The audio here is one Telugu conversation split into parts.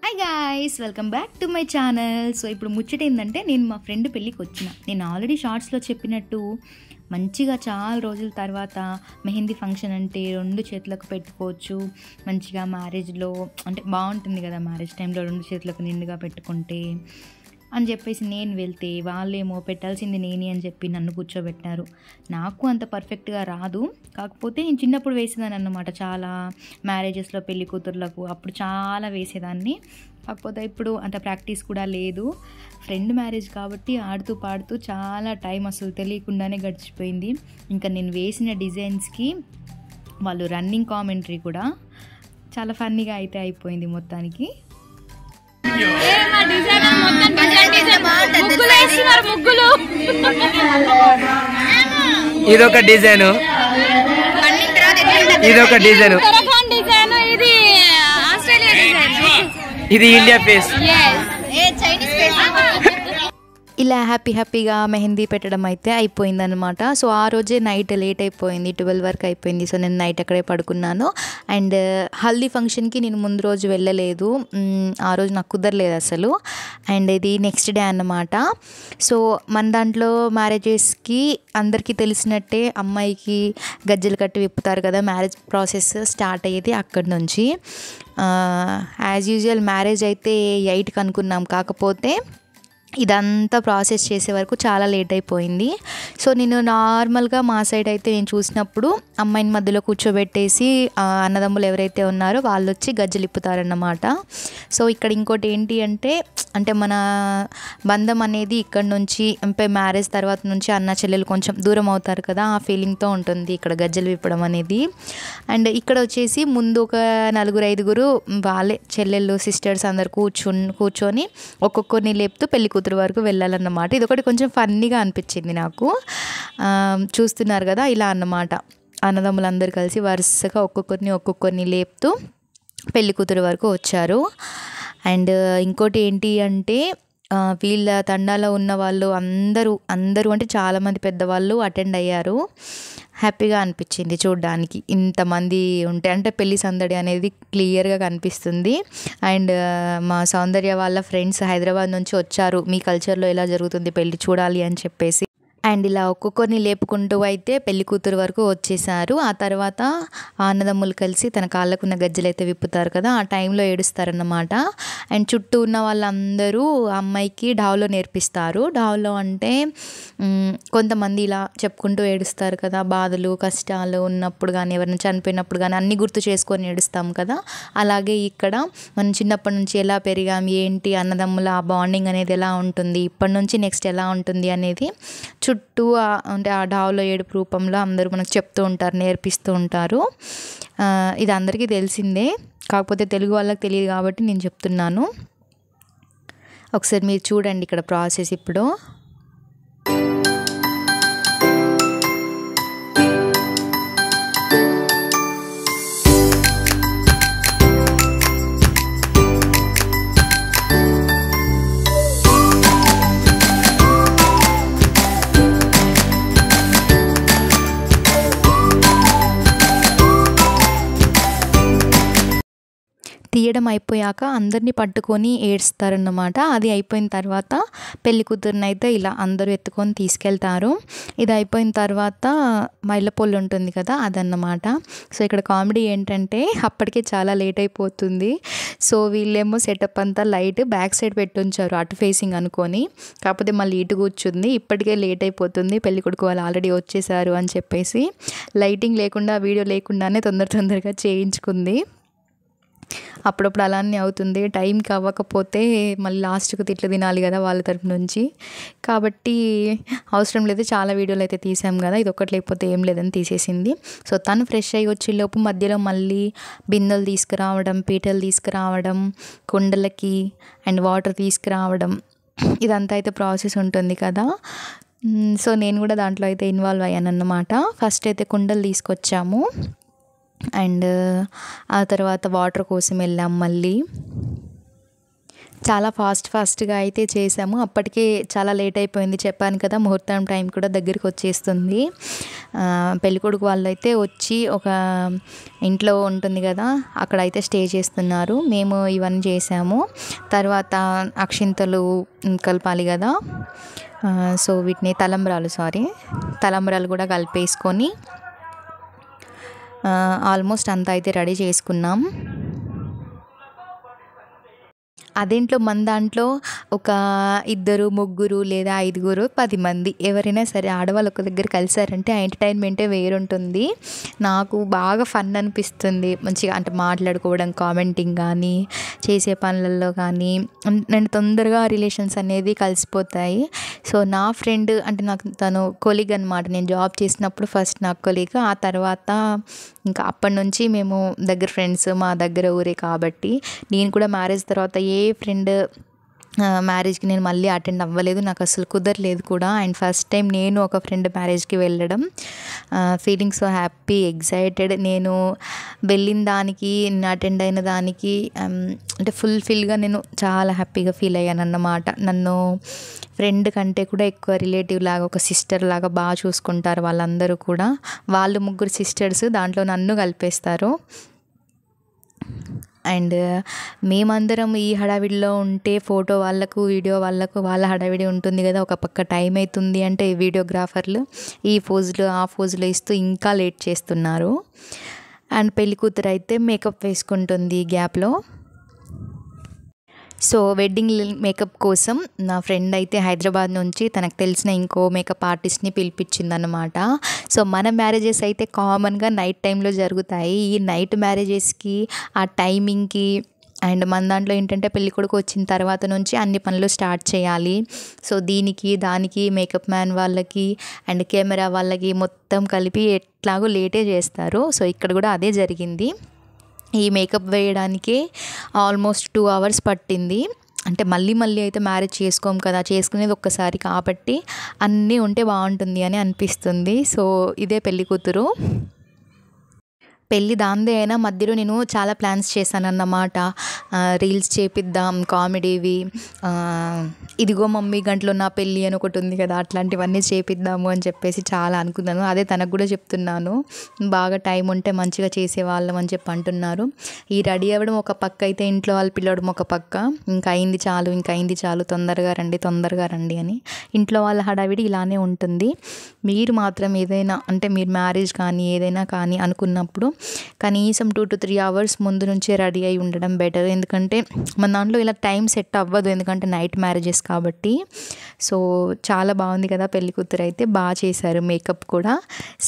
Hi guys, welcome back to my channel. So ఇప్పుడు ముచ్చట ఏంటంటే, నేను మా ఫ్రెండ్ పెళ్ళికి వచ్చిన. నేను ఆల్రెడీ షార్ట్స్లో చెప్పినట్టు మంచిగా చాలా రోజుల తర్వాత మెహందీ ఫంక్షన్ అంటే 2 చేతులకు పెట్టుకోవచ్చు. మంచిగా మ్యారేజ్లో అంటే బాగుంటుంది కదా, మ్యారేజ్ టైంలో 2 చేతులకు నిండుగా పెట్టుకుంటే అని చెప్పేసి నేను వెళ్తే వాళ్ళేమో పెట్టాల్సింది నేనే అని చెప్పి నన్ను కూర్చోబెట్టారు. నాకు అంత పర్ఫెక్ట్గా రాదు, కాకపోతే నేను చిన్నప్పుడు వేసేదాన్ని అన్నమాట. చాలా మ్యారేజెస్లో పెళ్లి కూతుర్లకు అప్పుడు చాలా వేసేదాన్ని. కాకపోతే ఇప్పుడు అంత ప్రాక్టీస్ కూడా లేదు. ఫ్రెండ్ మ్యారేజ్ కాబట్టి ఆడుతూ పాడుతూ చాలా టైం అసలు తెలియకుండానే గడిచిపోయింది. ఇంకా నేను వేసిన డిజైన్స్కి వాళ్ళు రన్నింగ్ కామెంటరీ కూడా చాలా ఫన్నీగా అయితే అయిపోయింది మొత్తానికి. ఇదొక డిజైన్, ఇదొక డిజైన్, ఇది ఇండియా ఫేస్. ఇలా హ్యాపీగా మెహందీ పెట్టడం అయితే అయిపోయిందనమాట. సో ఆ రోజే నైట్ లేట్ అయిపోయింది, 12 వరకు అయిపోయింది. సో నేను నైట్ అక్కడే పడుకున్నాను. అండ్ హల్దీ ఫంక్షన్కి నేను ముందు రోజు వెళ్ళలేదు, ఆ రోజు నాకు కుదరలేదు అసలు. అండ్ ఇది నెక్స్ట్ డే అన్నమాట. సో మన దాంట్లో మ్యారేజెస్కి అందరికీ తెలిసినట్టే అమ్మాయికి గజ్జలు కట్టి విప్పుతారు కదా. మ్యారేజ్ ప్రాసెస్ స్టార్ట్ అయ్యేది అక్కడి నుంచి. యాజ్ యూజువల్ మ్యారేజ్ అయితే 8కి అనుకున్నాం, కాకపోతే ఇదంతా ప్రాసెస్ చేసే వరకు చాలా లేట్ అయిపోయింది. సో నేను నార్మల్గా మా సైడ్ అయితే నేను చూసినప్పుడు అమ్మాయిని మధ్యలో కూర్చోబెట్టేసి అన్నదమ్ములు ఎవరైతే ఉన్నారో వాళ్ళు వచ్చి గజ్జలు ఇప్పుతారన్నమాట. సో ఇక్కడ ఇంకోటి ఏంటి అంటే మన బంధం అనేది ఇక్కడ నుంచి మ్యారేజ్ తర్వాత నుంచి అన్న చెల్లెలు కొంచెం దూరం అవుతారు కదా, ఆ ఫీలింగ్తో ఉంటుంది ఇక్కడ గజ్జలు విప్పడం అనేది. అండ్ ఇక్కడ వచ్చేసి ముందు ఒక 4-5 వాళ్ళే చెల్లెళ్ళు సిస్టర్స్ అందరు కూర్చొని ఒక్కొక్కరిని లేపుతూ పెళ్లి కూతురు వరకు వెళ్ళాలన్నమాట. ఇది ఒకటి కొంచెం ఫన్నీగా అనిపించింది నాకు. చూస్తున్నారు కదా, ఇలా అన్నమాట. అన్నదమ్ములందరూ కలిసి వరుసగా ఒక్కొక్కరిని లేపుతూ పెళ్లి కూతురు వరకు వచ్చారు. అండ్ ఇంకోటి ఏంటి అంటే వీళ్ళ తండాలో ఉన్న వాళ్ళు అందరూ అంటే చాలామంది పెద్దవాళ్ళు అటెండ్ అయ్యారు. హ్యాపీగా అనిపించింది చూడడానికి, ఇంతమంది ఉంటే. అంటే పెళ్లి సందడి అనేది క్లియర్గా కనిపిస్తుంది. అండ్ మా సౌందర్య వాళ్ళ ఫ్రెండ్స్ హైదరాబాద్ నుంచి వచ్చారు, మీ కల్చర్లో ఎలా జరుగుతుంది పెళ్ళి చూడాలి అని చెప్పేసి. అండ్ ఇలా ఒక్కొక్కరిని లేపుకుంటూ అయితే పెళ్లి కూతురు వరకు వచ్చేసారు. ఆ తర్వాత అన్నదమ్ములు కలిసి తన కాళ్ళకున్న గజ్జలు అయితే విప్పుతారు కదా, ఆ టైంలో ఏడుస్తారన్నమాట. అండ్ చుట్టూ ఉన్న వాళ్ళందరూ అమ్మాయికి డావ్లో నేర్పిస్తారు. డావ్లో అంటే కొంతమంది ఇలా చెప్పుకుంటూ ఏడుస్తారు కదా, బాధలు కష్టాలు ఉన్నప్పుడు కానీ ఎవరైనా చనిపోయినప్పుడు కానీ అన్నీ గుర్తు చేసుకొని ఏడుస్తాం కదా. అలాగే ఇక్కడ మనం చిన్నప్పటి నుంచి ఎలా పెరిగాం, ఏంటి అన్నదమ్ముల ఆ బాండింగ్ అనేది ఎలా ఉంటుంది, ఇప్పటి నుంచి నెక్స్ట్ ఎలా ఉంటుంది అనేది చుట్టూ అంటే ఆ డావ్లో ఏడుపు రూపంలో అందరూ మనకు చెప్తూ ఉంటారు, నేర్పిస్తూ ఉంటారు. ఇది అందరికీ తెలిసిందే, కాకపోతే తెలుగు వాళ్ళకి తెలియదు కాబట్టి నేను చెప్తున్నాను. ఒకసారి మీరు చూడండి ఇక్కడ ప్రాసెస్ ఇప్పుడు. తీయడం అయిపోయాక అందరినీ పట్టుకొని ఏడుస్తారన్నమాట. అది అయిపోయిన తర్వాత పెళ్లి కూతురుని అయితే ఇలా అందరూ ఎత్తుకొని తీసుకెళ్తారు. ఇది అయిపోయిన తర్వాత మైలపొల్లు ఉంటుంది కదా, అదన్నమాట. సో ఇక్కడ కామెడీ ఏంటంటే అప్పటికే చాలా లేట్ అయిపోతుంది. సో వీళ్ళేమో సెటప్ అంతా లైట్ బ్యాక్ సైడ్ పెట్టుంచారు అటు ఫేసింగ్ అనుకొని, కాకపోతే మళ్ళీ ఇటు కూర్చుంది. ఇప్పటికే లేట్ అయిపోతుంది, పెళ్లి కొడుకు వాళ్ళు ఆల్రెడీ వచ్చేసారు అని చెప్పేసి లైటింగ్ లేకుండా వీడియో లేకుండానే తొందరగా చేయించుకుంది. అప్పుడప్పుడు అలానే అవుతుంది, టైంకి అవ్వకపోతే మళ్ళీ లాస్ట్కి తిట్లు తినాలి కదా వాళ్ళ తరపు నుంచి. కాబట్టి అవసరం లేదు, చాలా వీడియోలు అయితే తీసాం కదా, ఇది ఒక్కటి లేకపోతే ఏం లేదని తీసేసింది. సో తను ఫ్రెష్ అయ్యి వచ్చేలోపు మధ్యలో మళ్ళీ బిందెలు తీసుకురావడం, పీటలు తీసుకురావడం, కుండలకి అండ్ వాటర్ తీసుకురావడం, ఇదంతా అయితే ప్రాసెస్ ఉంటుంది కదా. సో నేను కూడా దాంట్లో అయితే ఇన్వాల్వ్ అయ్యాను అన్నమాట. ఫస్ట్ అయితే కుండలు తీసుకొచ్చాము, అండ్ ఆ తర్వాత వాటర్ కోసం వెళ్ళాం. మళ్ళీ చాలా ఫాస్ట్గా అయితే చేసాము. అప్పటికే చాలా లేట్ అయిపోయింది, చెప్పాను కదా, ముహూర్తం టైం కూడా దగ్గరికి వచ్చేస్తుంది. పెళ్ళికొడుకు వాళ్ళు అయితే వచ్చి ఒక ఇంట్లో ఉంటుంది కదా, అక్కడైతే స్టే చేస్తున్నారు. మేము ఇవన్నీ చేసాము. తర్వాత అక్షింతలు కలపాలి కదా, సో వీటిని తలంబ్రాలు కూడా కలిపేసుకొని ఆల్మోస్ట్ అంతా అయితే రెడీ చేసుకున్నాం. అదేంట్లో మన దాంట్లో ఒక 2, 3 లేదా 5, 10 మంది ఎవరైనా సరే ఆడవాళ్ళు ఒక దగ్గర కలిసారంటే ఆ ఎంటర్టైన్మెంటే వేరుంటుంది. నాకు బాగా ఫన్ అనిపిస్తుంది, మంచిగా అంటే మాట్లాడుకోవడం, కామెంటింగ్ కానీ, చేసే పనులలో కానీ. నేను తొందరగా రిలేషన్స్ అనేది కలిసిపోతాయి. సో నా ఫ్రెండ్ అంటే నాకు తను కొలీగ్ అనమాట. నేను జాబ్ చేసినప్పుడు ఫస్ట్ నాకు కొలీగ్, ఆ తర్వాత ఇంకా అప్పటి నుంచి మేము దగ్గర ఫ్రెండ్స్, మా దగ్గర ఊరే కాబట్టి. నేను కూడా మ్యారేజ్ తర్వాత ఏ ఫ్రెండ్ మ్యారేజ్కి నేను మళ్ళీ అటెండ్ అవ్వలేదు, నాకు అసలు కుదరలేదు కూడా. అండ్ ఫస్ట్ టైం నేను ఒక ఫ్రెండ్ మ్యారేజ్కి వెళ్ళడం, ఫీలింగ్ సో హ్యాపీ, ఎగ్జైటెడ్. నేను వెళ్ళిన దానికి, నేను అటెండ్ అయిన దానికి అంటే ఫుల్ఫిల్గా నేను చాలా హ్యాపీగా ఫీల్ అయ్యాను అన్నమాట. నన్ను ఫ్రెండ్ కంటే కూడా ఎక్కువ రిలేటివ్ లాగా, ఒక సిస్టర్ లాగా బాగా చూసుకుంటారు వాళ్ళందరూ కూడా. వాళ్ళు 3 సిస్టర్స్, దాంట్లో నన్ను కలిపేస్తారు. అండ్ మేమందరం ఈ హడావిడిలో ఉంటే ఫోటో వాళ్ళకు, వీడియో వాళ్ళకు వాళ్ళ హడావిడి ఉంటుంది కదా. ఒక పక్క టైం అవుతుంది అంటే వీడియోగ్రాఫర్లు ఈ పోజులు ఆ పోజులు ఇస్తూ ఇంకా లేట్ చేస్తున్నారు. అండ్ పెళ్లి కూతురు అయితే మేకప్ వేసుకుంటుంది ఈ గ్యాప్లో. సో వెడ్డింగ్ మేకప్ కోసం నా ఫ్రెండ్ అయితే హైదరాబాద్ నుంచి తనకు తెలిసిన ఇంకో మేకప్ ఆర్టిస్ట్ని పిలిపించిందనమాట. సో మన మ్యారేజెస్ అయితే కామన్గా నైట్ టైంలో జరుగుతాయి. ఈ నైట్ మ్యారేజెస్కి ఆ టైమింగ్కి అండ్ మన దాంట్లో ఏంటంటే పెళ్ళికొడుకు వచ్చిన తర్వాత నుంచి అన్ని పనులు స్టార్ట్ చేయాలి. సో దీనికి దానికి మేకప్ మ్యాన్ వాళ్ళకి అండ్ కెమెరా వాళ్ళకి మొత్తం కలిపి ఎట్లాగో లేటే చేస్తారు. సో ఇక్కడ కూడా అదే జరిగింది. ఈ మేకప్ వేయడానికి ఆల్మోస్ట్ 2 hours పట్టింది. అంటే మళ్ళీ అయితే మ్యారేజ్ చేసుకోం కదా, చేసుకునేది ఒక్కసారి కాబట్టి అన్నీ ఉంటే బాగుంటుంది అని అనిపిస్తుంది. సో ఇదే పెళ్లి కూతురు. పెళ్ళి దాందే అయినా మధ్యలో నేను చాలా ప్లాన్స్ చేశానన్నమాట. రీల్స్ చేపిద్దాం కామెడీవి, ఇదిగో మమ్మీ గంటలో నా పెళ్ళి అని ఒకటి ఉంది కదా, అట్లాంటివన్నీ చేపిద్దాము అని చెప్పేసి చాలా అనుకున్నాను. అదే తనకు కూడా చెప్తున్నాను, బాగా టైం ఉంటే మంచిగా చేసేవాళ్ళం అని చెప్పి అంటున్నారు. ఈ రెడీ అవ్వడం ఒక పక్క అయితే, ఇంట్లో వాళ్ళు పిలవడం ఒక పక్క. ఇంకా అయింది చాలు, తొందరగా రండి అని. ఇంట్లో వాళ్ళ హడావిడి ఇలానే ఉంటుంది. మీరు మాత్రం ఏదైనా అంటే మీరు మ్యారేజ్ కానీ ఏదైనా కానీ అనుకున్నప్పుడు కనీసం 2 to 3 hours ముందు నుంచే రెడీ అయి ఉండడం బెటర్. ఎందుకంటే మన దాంట్లో ఇలా టైం సెట్ అవ్వదు, ఎందుకంటే నైట్ మ్యారేజెస్ కాబట్టి. సో చాలా బాగుంది కదా పెళ్లి కూతురు అయితే, బాగా చేశారు మేకప్ కూడా.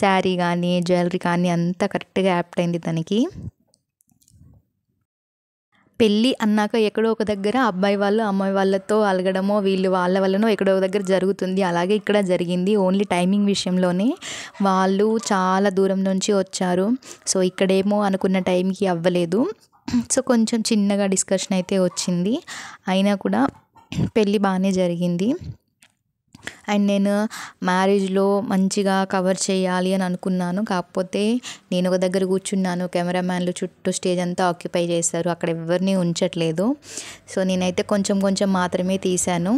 శారీ కానీ జ్యువెలరీ కానీ అంతా కరెక్ట్గా యాప్ట్ అయింది తనకి. పెళ్ళి అన్నాక ఎక్కడో ఒక దగ్గర అబ్బాయి వాళ్ళు అమ్మాయి వాళ్ళతో అలగడమో, వీళ్ళు వాళ్ళ వల్లనో ఎక్కడో ఒక దగ్గర జరుగుతుంది. అలాగే ఇక్కడ జరిగింది. ఓన్లీ టైమింగ్ విషయంలోనే వాళ్ళు చాలా దూరం నుంచి వచ్చారు. సో ఇక్కడేమో అనుకున్న టైంకి అవ్వలేదు. సో కొంచెం చిన్నగా డిస్కషన్ అయితే వచ్చింది, అయినా కూడా పెళ్ళి బాగానే జరిగింది. అండ్ నేను మ్యారేజ్లో మంచిగా కవర్ చేయాలి అని అనుకున్నాను. కాకపోతే నేను ఒక దగ్గర కూర్చున్నాను, కెమెరామ్యాన్లు చుట్టూ స్టేజ్ అంతా ఆక్యుపై చేశారు, అక్కడ ఎవరిని ఉంచట్లేదు. సో నేనైతే కొంచెం మాత్రమే తీశాను.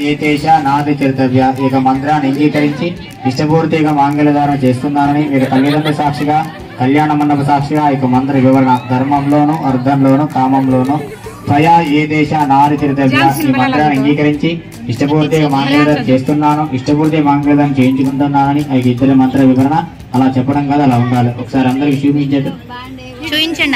ఏతేష నాది కర్తవ్య ఇక మంత్రాన్ని అంగీకరించి ఇష్టపూర్తిగా మాంగళ్యధారణ చేస్తున్నానని మీరు తల్లిదండ్రుల సాక్షిగా, కళ్యాణ మండప సాక్షిగా ఇక మంత్ర వివరణ ధర్మంలోను, అర్థంలోను, కామంలోను స్వయా ఏ దేశ నారి కర్తవ్య ఈ మంత్రాన్ని అంగీకరించి ఇష్టపూర్తిగా మాంగళ్యధారణ చేస్తున్నాను, ఇష్టపూర్తిగా మాంగళ్యధారణ చేయించుకుంటున్నానని ఇద్దరి మంత్ర వివరణ అలా చెప్పడం కాదు, అలా ఉండాలి. ఒకసారి అందరికి చూపించండి,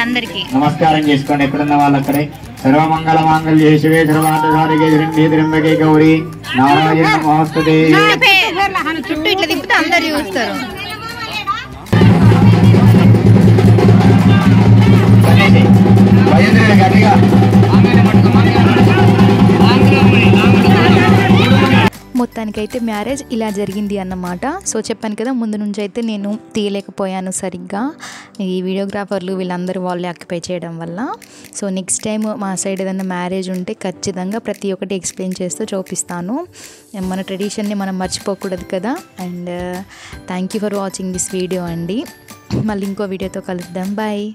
అందరికి నమస్కారం చేసుకోండి. ఎక్కడున్న వాళ్ళు అక్కడే. సర్వమంగళ మాంగళ్యే శివే సర్వార్థసాధికే శరణ్యే త్ర్యంబకే గౌరీ నారాయణ నమోస్తుతే. చుట్టూ ఇట్లా తిప్పితే అందరు చూస్తారు. మొత్తానికైతే మ్యారేజ్ ఇలా జరిగింది అన్నమాట. సో చెప్పాను కదా, ముందు నుంచి అయితే నేను తీయలేకపోయాను సరిగ్గా, ఈ వీడియోగ్రాఫర్లు వీళ్ళందరూ వాళ్ళే ఆక్యుపై చేయడం వల్ల. సో నెక్స్ట్ టైం మా సైడ్ ఏదైనా మ్యారేజ్ ఉంటే ఖచ్చితంగా ప్రతి ఒక్కటి ఎక్స్ప్లెయిన్ చేస్తూ చూపిస్తాను. మన ట్రెడిషన్ని మనం మర్చిపోకూడదు కదా. And thank you for watching this video అండి. మళ్ళీ ఇంకో వీడియోతో కలుద్దాం. బాయ్.